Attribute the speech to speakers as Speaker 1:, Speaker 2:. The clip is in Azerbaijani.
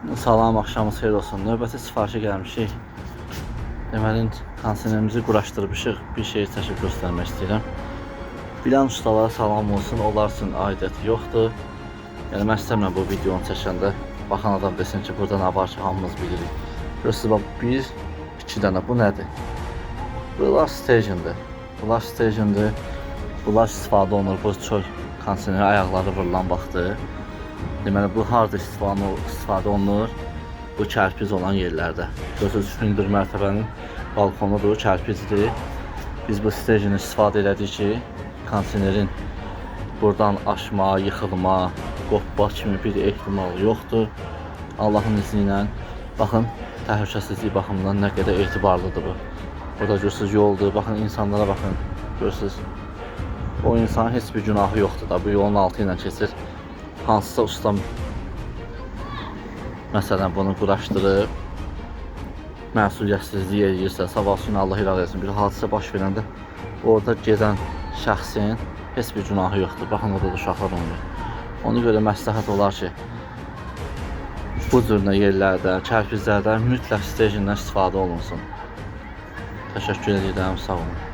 Speaker 1: Salam, axşamınız xeyir olsun. Növbəti sifarişə gəlmişik. Deməli, kondisionerimizi quraşdırmışıq. Bir şey çəkib göstərmək istəyirəm. Bilən ustalara salam olsun. Onlar üçün aidiyyəti yoxdur. Yəni, mən istəmirəm bu videonu çəkəndə baxan adam desin ki, burada nə var ki, hamımız bilirik. Görürsünüz, bax, bir, iki dənə. Bu nədir? Bunlar station'dır. Bunlar station'dır. Bunlar istifadə olunur. Bu çöl kondisioneri ayaqları vurulan vaxtı. Deməli, bu harda istifadə olunur? Bu kərpic olan yerlərdə. Görürsünüz, 3-cü mərtəbənin balkonudur, kərpicdir. Biz bu stejini istifadə elədik ki, kondisionerin buradan aşma, yıxılma, qopma kimi bir ehtimal yoxdur. Allahın izni ilə, baxın, təhlükəsizlik baxımından nə qədər etibarlıdır bu. Burada görürsünüz, yoldur, baxın, insanlara baxın, görürsünüz. O insanın heç bir günahı yoxdur da, bu yolun altı ilə keçir. Hansısa ustam məsələn bunu quraşdırıb məsuliyyətsizlik edirsə, sabah üçün Allah ilah etsin, bir hadisə baş verəndə orada gedən şəxsin heç bir günahı yoxdur. Baxın, orada da uşaqlar olmuyor. Ona görə məsləhət olar ki, bu cür yerlərdə, kərpiclərdə mütləq stejndən istifadə olunsun. Təşəkkür edirəm, sağ olun.